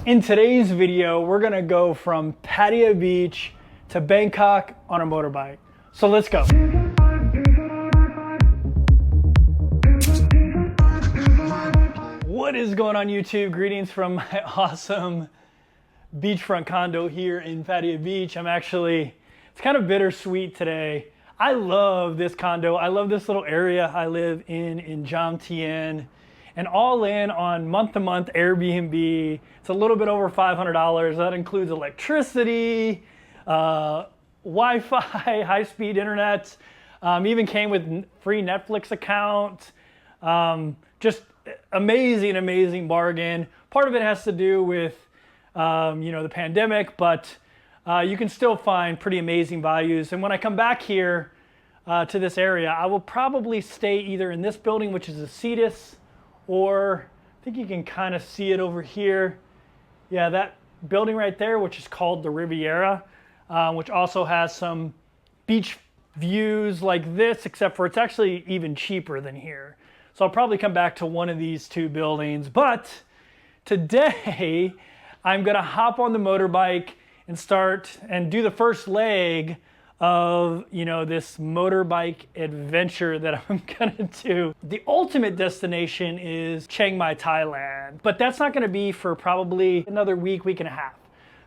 In today's video, we're gonna go from Pattaya Beach to Bangkok on a motorbike. So let's go. What is going on YouTube? Greetings from my awesome beachfront condo here in Pattaya Beach. It's kind of bittersweet today. I love this condo. I love this little area I live in Chiang Mai. And all in on month-to-month Airbnb, it's a little bit over $500. That includes electricity, Wi-Fi, high-speed internet, even came with free Netflix account. Just amazing, amazing bargain. Part of it has to do with the pandemic, but you can still find pretty amazing values. And when I come back here to this area, I will probably stay either in this building, which is a Cetus, or I think you can kind of see it over here. Yeah, that building right there, which is called the Riviera, which also has some beach views like this, except for it's actually even cheaper than here. So I'll probably come back to one of these two buildings. But today, I'm gonna hop on the motorbike and start and do the first leg of this motorbike adventure that I'm gonna do. The ultimate destination is Chiang Mai, Thailand, but that's not gonna be for probably another week and a half.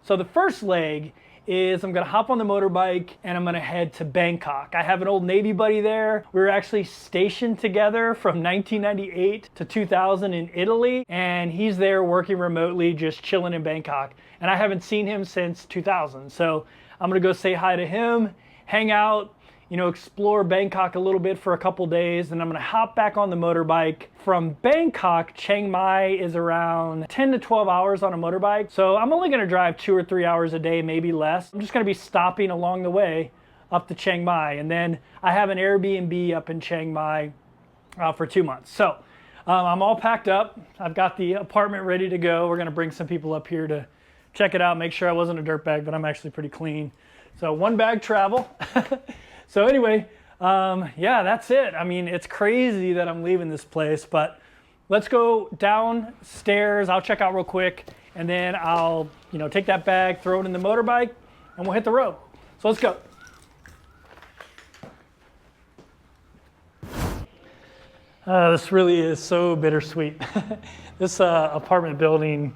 So the first leg is I'm gonna hop on the motorbike and I'm gonna head to Bangkok. I have an old Navy buddy there. We were actually stationed together from 1998 to 2000 in Italy, and he's there working remotely, just chilling in Bangkok. And I haven't seen him since 2000. So I'm gonna go say hi to him, hang out, explore Bangkok a little bit for a couple days, and I'm gonna hop back on the motorbike. From Bangkok, Chiang Mai is around 10 to 12 hours on a motorbike. So I'm only gonna drive 2 or 3 hours a day, maybe less. I'm just gonna be stopping along the way up to Chiang Mai. And then I have an Airbnb up in Chiang Mai for 2 months. So I'm all packed up. I've got the apartment ready to go. We're gonna bring some people up here to check it out, make sure I wasn't a dirtbag, but I'm actually pretty clean. So 1 bag travel. So anyway, yeah, that's it. I mean, it's crazy that I'm leaving this place, but let's go downstairs. I'll check out real quick, and then I'll, take that bag, throw it in the motorbike, and we'll hit the road. So let's go. This really is so bittersweet. This apartment building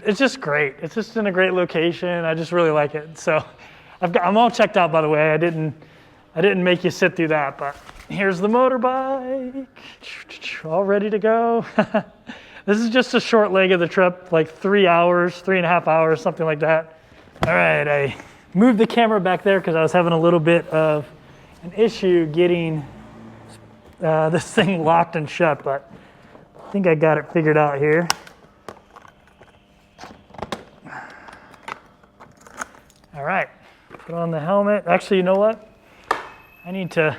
it's just great. It's just in a great location. I just really like it. So I'm all checked out, by the way. I didn't make you sit through that, but here's the motorbike, all ready to go. This is just a short leg of the trip, like 3 hours, 3.5 hours, something like that. All right, I moved the camera back there because I was having a little bit of an issue getting this thing locked and shut, but I think I got it figured out here. All right, put on the helmet. Actually, you know what? I need to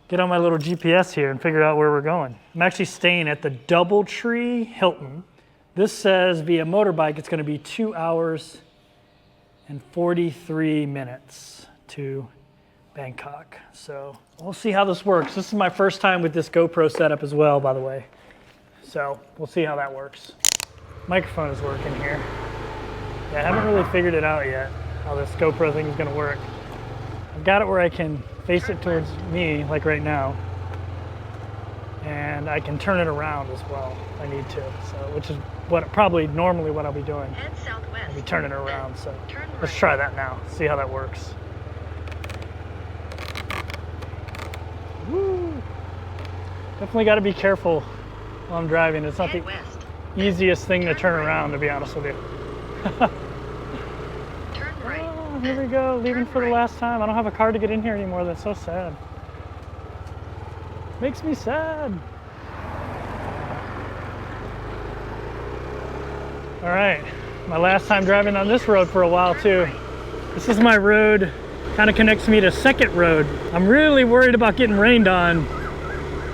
get on my little GPS here and figure out where we're going. I'm actually staying at the Doubletree Hilton. This says via motorbike, it's gonna be 2 hours and 43 minutes to Bangkok. So we'll see how this works. This is my first time with this GoPro setup as well, by the way. So we'll see how that works. Microphone is working here. Yeah, I haven't really figured it out yet, how this GoPro thing is gonna work. I've got it where I can face it towards me, like right now. And I can turn it around as well if I need to. So, which is normally what I'll be doing. I'll be turning it around. So let's try that now, see how that works. Woo! Definitely gotta be careful while I'm driving. It's not the easiest thing to turn around, to be honest with you. Here we go, leaving for the last time. I don't have a car to get in here anymore. That's so sad. Makes me sad. All right, my last time driving on this road for a while too. This is my road, kind of connects me to Second Road. I'm really worried about getting rained on,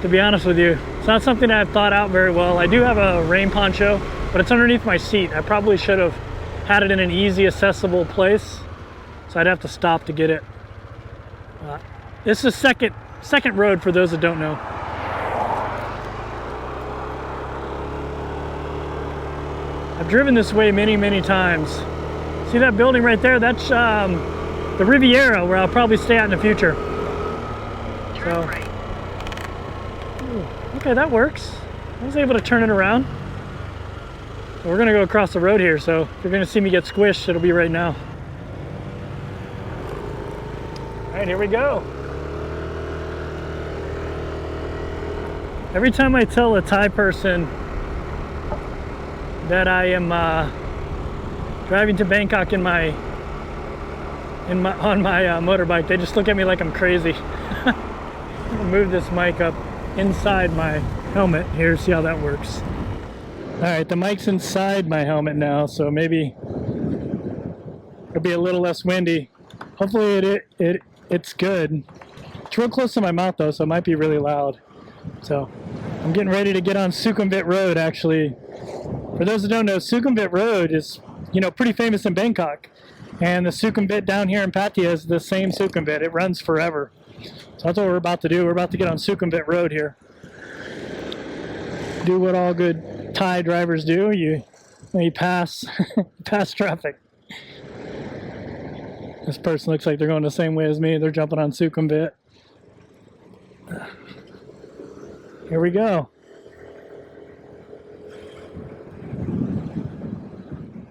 to be honest with you. It's not something I've thought out very well. I do have a rain poncho, but it's underneath my seat. I probably should have had it in an easy accessible place. So I'd have to stop to get it. This is second Road for those that don't know. I've driven this way many, many times. See that building right there? That's the Riviera, where I'll probably stay at in the future. So, okay, that works. I was able to turn it around. We're gonna go across the road here, so if you're gonna see me get squished, it'll be right now. All right, here we go. Every time I tell a Thai person that I am driving to Bangkok on my motorbike, they just look at me like I'm crazy. I'm gonna move this mic up inside my helmet here, see how that works. All right, the mic's inside my helmet now, so maybe it'll be a little less windy. Hopefully it's good. It's real close to my mouth though, so it might be really loud. So I'm getting ready to get on Sukhumvit Road. Actually, for those that don't know, Sukhumvit Road is, you know, pretty famous in Bangkok, and the Sukhumvit down here in Pattaya is the same Sukhumvit. It runs forever. So that's what we're about to do. We're about to get on Sukhumvit Road here. Do what all good Thai drivers do. You pass pass traffic. This person looks like they're going the same way as me. They're jumping on Sukhumvit. Here we go.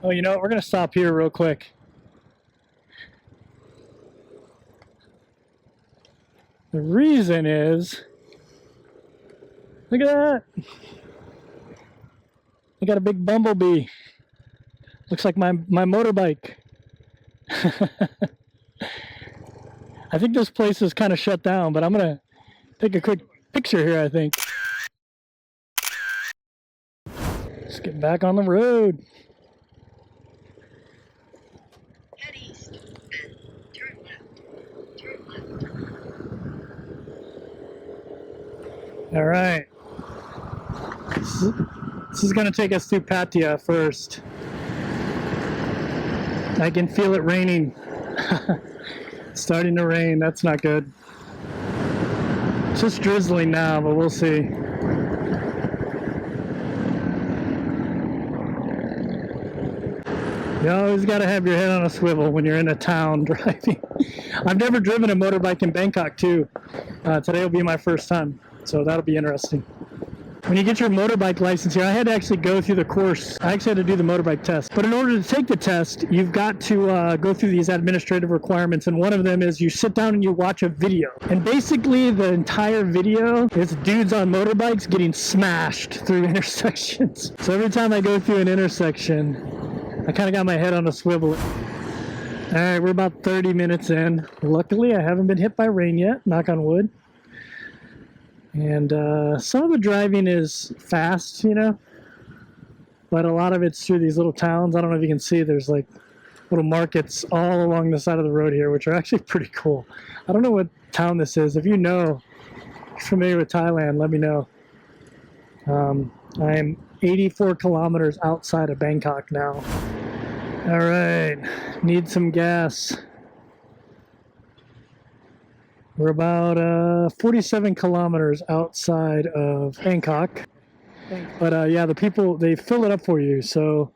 Oh, you know what? We're going to stop here real quick. The reason is, look at that. I got a big bumblebee. Looks like my motorbike. I think this place is kind of shut down, but I'm going to take a quick picture here, I think. Let's get back on the road. Head east and turn left. Turn left. All right. This is going to take us through Pattaya first. I can feel it raining. It's starting to rain. That's not good. It's just drizzling now, but we'll see. You always got to have your head on a swivel when you're in a town driving. I've never driven a motorbike in Bangkok too. Today will be my first time, so that'll be interesting. When you get your motorbike license here, I had to actually go through the course. I actually had to do the motorbike test. But in order to take the test, you've got to go through these administrative requirements, and one of them is you sit down and you watch a video. And basically the entire video is dudes on motorbikes getting smashed through intersections. So every time I go through an intersection, I kind of got my head on a swivel. All right, we're about 30 minutes in. Luckily, I haven't been hit by rain yet, knock on wood. And some of the driving is fast, you know, but a lot of it's through these little towns. I don't know if you can see, there's like little markets all along the side of the road here, which are actually pretty cool. I don't know what town this is. If you know, if you're familiar with Thailand, let me know. I'm 84 kilometers outside of Bangkok now. All right, need some gas. We're about 47 kilometers outside of Bangkok. But yeah, the people, they fill it up for you, so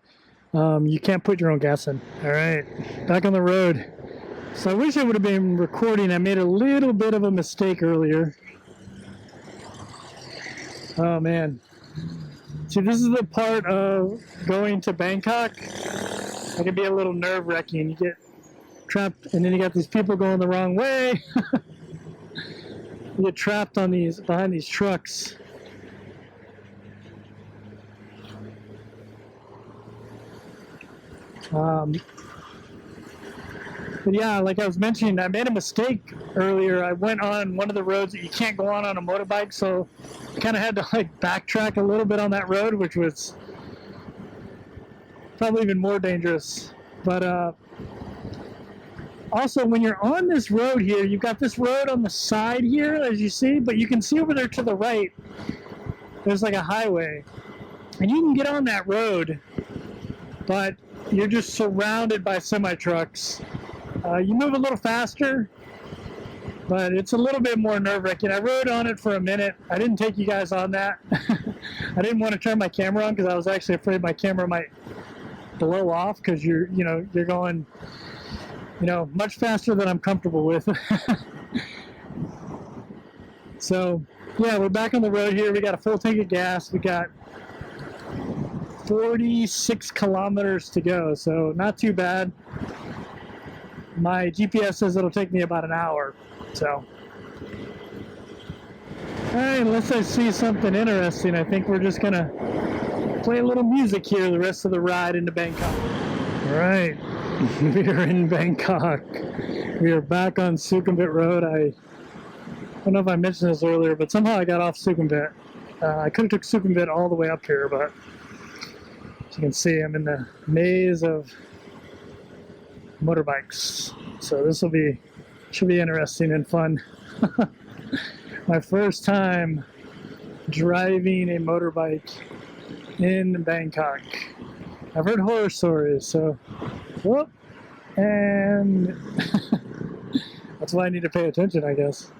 you can't put your own gas in. All right, back on the road. So I wish I would have been recording. I made a little bit of a mistake earlier. Oh man. See, this is the part of going to Bangkok. It can be a little nerve-wracking. You get trapped, and then you got these people going the wrong way. You get trapped on behind these trucks. But yeah, like I was mentioning, I made a mistake earlier. I went on one of the roads that you can't go on a motorbike, so I kind of had to like backtrack a little bit on that road, which was probably even more dangerous. But also, when you're on this road here, you've got this road on the side here, as you see, but you can see over there to the right, there's like a highway. And you can get on that road, but you're just surrounded by semi-trucks. You move a little faster, but it's a little bit more nerve-wracking. I rode on it for a minute. I didn't take you guys on that. I didn't want to turn my camera on because I was actually afraid my camera might blow off because you're going, much faster than I'm comfortable with. So yeah, we're back on the road here. We got a full tank of gas. We got 46 kilometers to go, so not too bad. My GPS says it'll take me about an hour. So, all right, unless I see something interesting, I think we're just gonna play a little music here the rest of the ride into Bangkok. All right, we are in Bangkok. We are back on Sukhumvit Road. I don't know if I mentioned this earlier, but somehow I got off Sukhumvit. I could have took Sukhumvit all the way up here, but as you can see, I'm in the maze of motorbikes. So this should be interesting and fun. My first time driving a motorbike in Bangkok. I've heard horror stories, so whoop, and that's why I need to pay attention, I guess.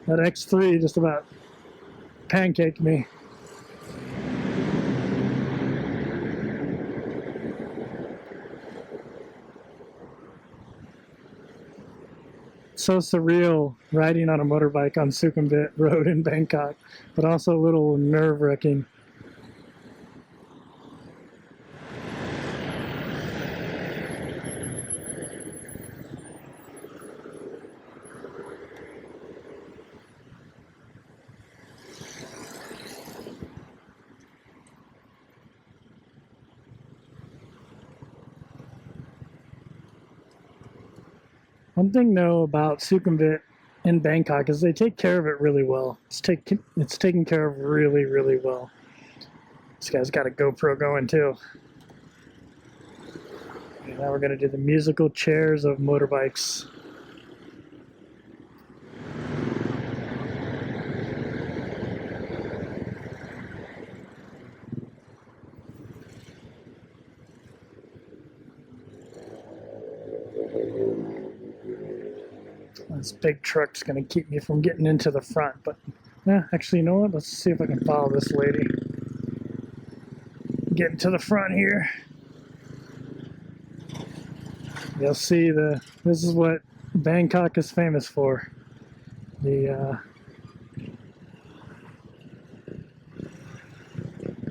That X3 just about pancaked me. So surreal riding on a motorbike on Sukhumvit Road in Bangkok, but also a little nerve-wracking. One thing though about Sukhumvit in Bangkok is they take care of it really well. It's taken care of really, really well. This guy's got a GoPro going too. Okay, now we're gonna do the musical chairs of motorbikes. This big truck's going to keep me from getting into the front, but yeah, actually, you know what? Let's see if I can follow this lady. Get into the front here. You'll see this is what Bangkok is famous for.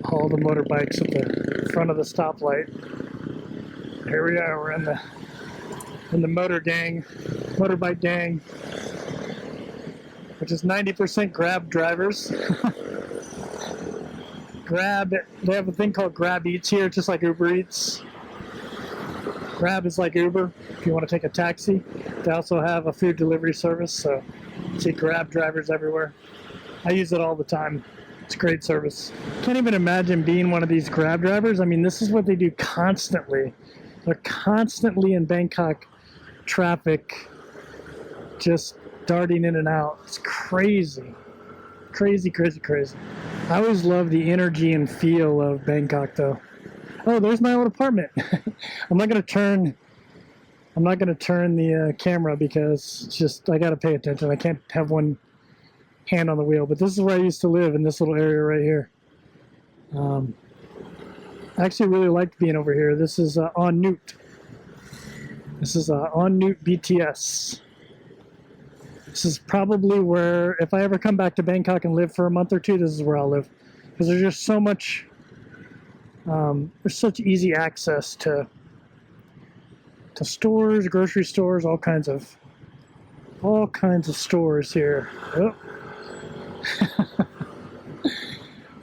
All the motorbikes at the front of the stoplight. Here we are. We're in the motorbike gang, which is 90% Grab drivers. Grab, they have a thing called Grab Eats here, just like Uber Eats. Grab is like Uber if you want to take a taxi. They also have a food delivery service, so you see Grab drivers everywhere. I use it all the time. It's a great service. Can't even imagine being one of these Grab drivers. I mean, this is what they do constantly. They're constantly in Bangkok traffic, just darting in and out. It's crazy. Crazy, crazy, crazy. I always love the energy and feel of Bangkok though. Oh, there's my old apartment. I'm not gonna turn the camera because it's just, I gotta pay attention. I can't have one hand on the wheel, but this is where I used to live, in this little area right here. I actually really liked being over here. This is on Nut. This is on Nut BTS. This is probably where, if I ever come back to Bangkok and live for a month or two, this is where I'll live. Because there's just so much, there's such easy access to stores, grocery stores, all kinds of stores here. Oh.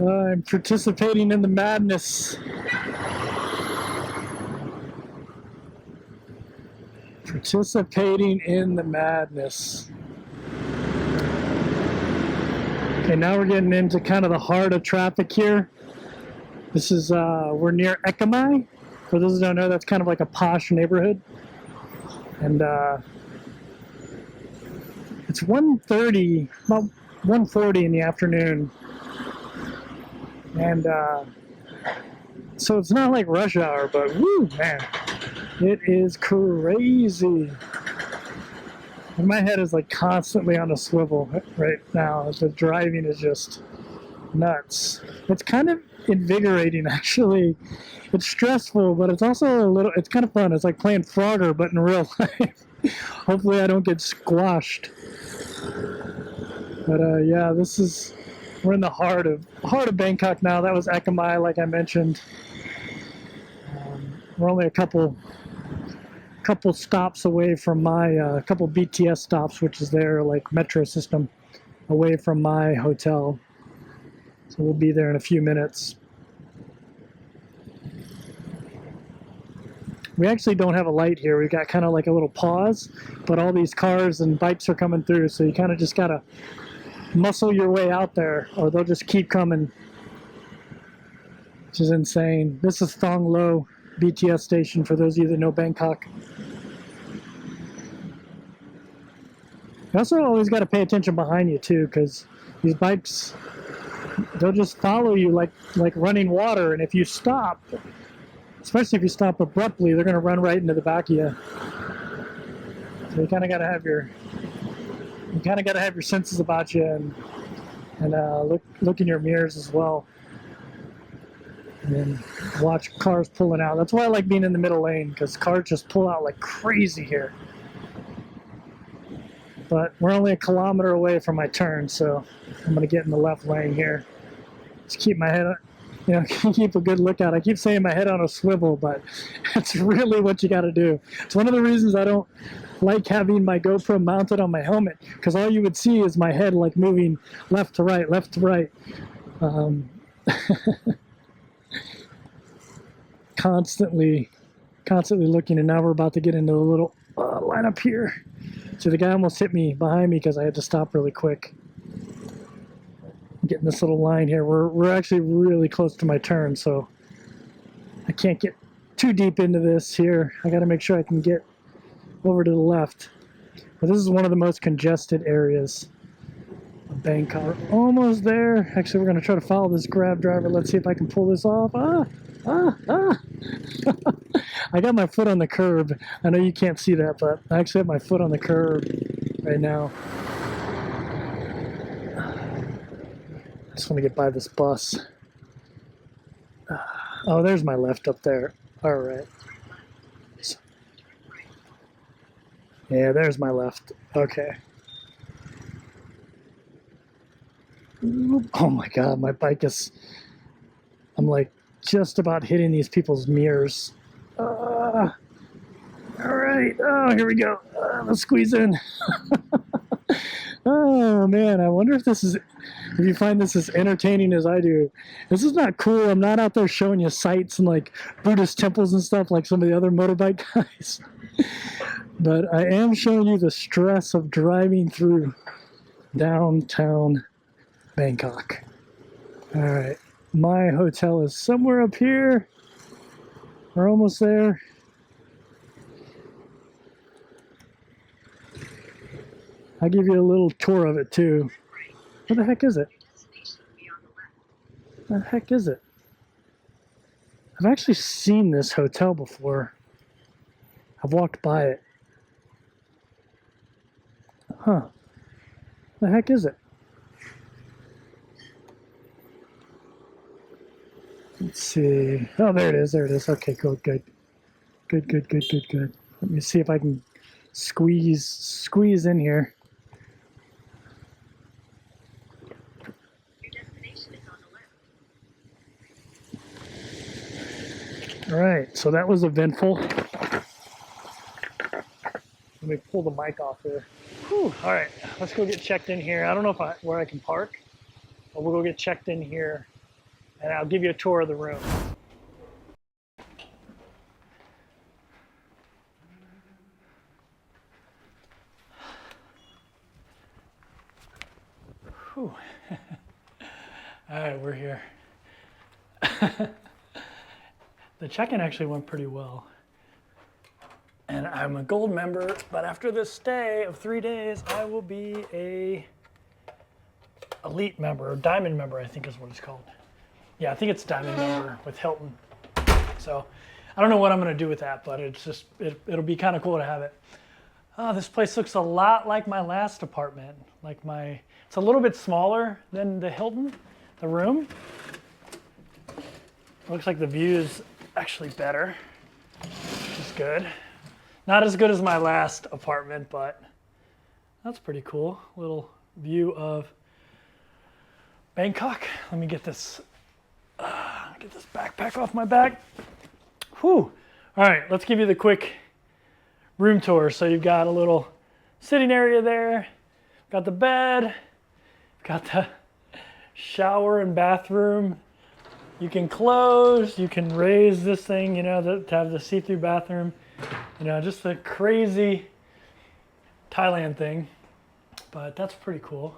I'm participating in the madness. Participating in the madness. Okay, now we're getting into kind of the heart of traffic here. This is, we're near Chiang Mai. For those who don't know, that's kind of like a posh neighborhood. And it's 1:30, about 1:40 in the afternoon. And so it's not like rush hour, but woo, man, it is crazy. And my head is like constantly on a swivel right now. The driving is just nuts. It's kind of invigorating, actually. It's stressful, but it's also a little, it's kind of fun. It's like playing Frogger, but in real life. Hopefully I don't get squashed. But yeah, we're in the heart of Bangkok now. That was Chiang Mai, like I mentioned. We're only a couple stops away from my, couple BTS stops, which is their like metro system, away from my hotel. So we'll be there in a few minutes. We actually don't have a light here. We got kind of like a little pause, but all these cars and bikes are coming through, so you kind of just gotta muscle your way out there, or they'll just keep coming, which is insane. This is Thong Lo BTS station, for those of you that know Bangkok. You also always got to pay attention behind you too, because these bikes, they'll just follow you like running water, and if you stop, especially if you stop abruptly, they're going to run right into the back of you. So you kind of got to have your senses about you, and look in your mirrors as well, and then watch cars pulling out. That's why I like being in the middle lane, because cars just pull out like crazy here. But we're only a kilometer away from my turn, so I'm going to get in the left lane here. Just keep my head, keep a good lookout. I keep saying my head on a swivel, but that's really what you got to do. It's one of the reasons I don't like having my GoPro mounted on my helmet, because all you would see is my head like moving left to right, left to right. Constantly looking, and now we're about to get into a little line up here. So the guy almost hit me behind me because I had to stop really quick. Getting this little line here. We're actually really close to my turn, so I can't get too deep into this here. I got to make sure I can get over to the left. But this is one of the most congested areas of Bangkok. We're almost there. Actually, we're going to try to follow this Grab driver. Let's see if I can pull this off. I got my foot on the curb. I know you can't see that, but I actually have my foot on the curb right now. I just want to get by this bus. Oh, there's my left up there. All right. Yeah, there's my left. Okay. Oh my God, my bike is... I'm like just about hitting these people's mirrors. All right. Oh, here we go. Let's squeeze in. Oh man, I wonder if you find this as entertaining as I do. This is not cool. I'm not out there showing you sights and like Buddhist temples and stuff like some of the other motorbike guys. But I am showing you the stress of driving through downtown Bangkok. All right. My hotel is somewhere up here. We're almost there. I'll give you a little tour of it too. Where the heck is it? Where the heck is it? I've actually seen this hotel before. I've walked by it. Huh. The heck is it? Let's see. Oh, there it is. There it is. Okay, cool. Good. Good. Let me see if I can squeeze in here. Your destination is on the left. All right. So that was eventful. Let me pull the mic off here. Whew. All right. Let's go get checked in here. I don't know where I can park, but we'll go get checked in here, and I'll give you a tour of the room. Whew. All right, we're here. The check-in actually went pretty well. And I'm a gold member, but after this stay of 3 days, I will be a elite member, or diamond member, I think is what it's called. Yeah, I think it's diamond member with Hilton. So I don't know what I'm gonna do with that, but it'll be kind of cool to have it. Oh, this place looks a lot like my last apartment. It's a little bit smaller than the Hilton, the room. Looks like the view is actually better, which is good. Not as good as my last apartment, but that's pretty cool. Little view of Bangkok. Let me get this backpack off my back. Whew. All right, let's give you the quick room tour. So you've got a little sitting area there, got the bed, got the shower and bathroom. You can close, you can raise this thing, to have the see-through bathroom. Just a crazy Thailand thing, but that's pretty cool.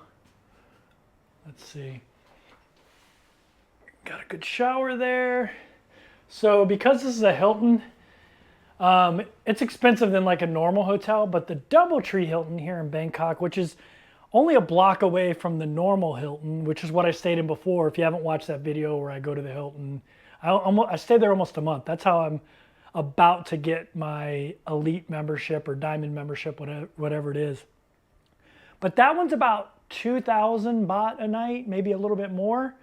Let's see. Got a good shower there. So because this is a Hilton, it's expensive than like a normal hotel, but the DoubleTree Hilton here in Bangkok, which is only a block away from the normal Hilton, which is what I stayed in before. If you haven't watched that video where I go to the Hilton, I stayed there almost a month. That's how I'm about to get my elite membership or diamond membership, whatever it is. But that one's about 2,000 baht a night, maybe a little bit more.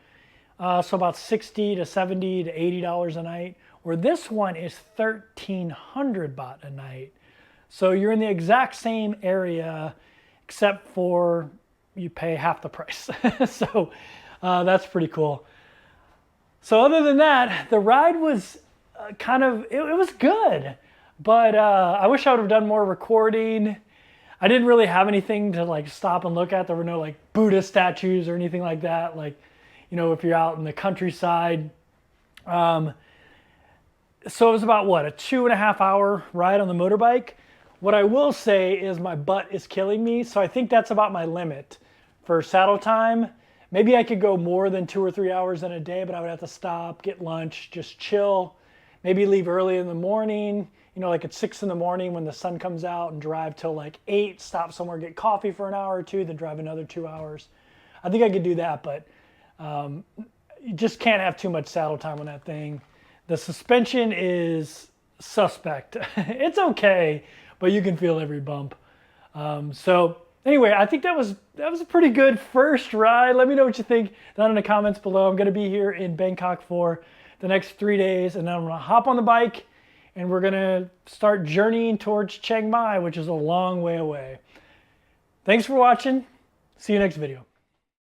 So about 60 to 70 to $80 a night, where this one is 1,300 baht a night. So you're in the exact same area, except for you pay half the price. So that's pretty cool. So other than that, the ride was it was good, but I wish I would have done more recording. I didn't really have anything to like stop and look at. There were no like Buddha statues or anything like that. Like, if you're out in the countryside. So it was about a 2.5 hour ride on the motorbike. What I will say is my butt is killing me. So I think that's about my limit for saddle time. Maybe I could go more than 2 or 3 hours in a day, but I would have to stop, get lunch, just chill. Maybe leave early in the morning, like at 6 in the morning when the sun comes out, and drive till like 8, stop somewhere, get coffee for an hour or two, then drive another 2 hours. I think I could do that, but you just can't have too much saddle time on that thing. The suspension is suspect. It's okay, but you can feel every bump. So anyway, I think that was a pretty good first ride. Let me know what you think down in the comments below. I'm going to be here in Bangkok for the next 3 days, and then I'm going to hop on the bike and we're going to start journeying towards Chiang Mai, which is a long way away. Thanks for watching. See you next video.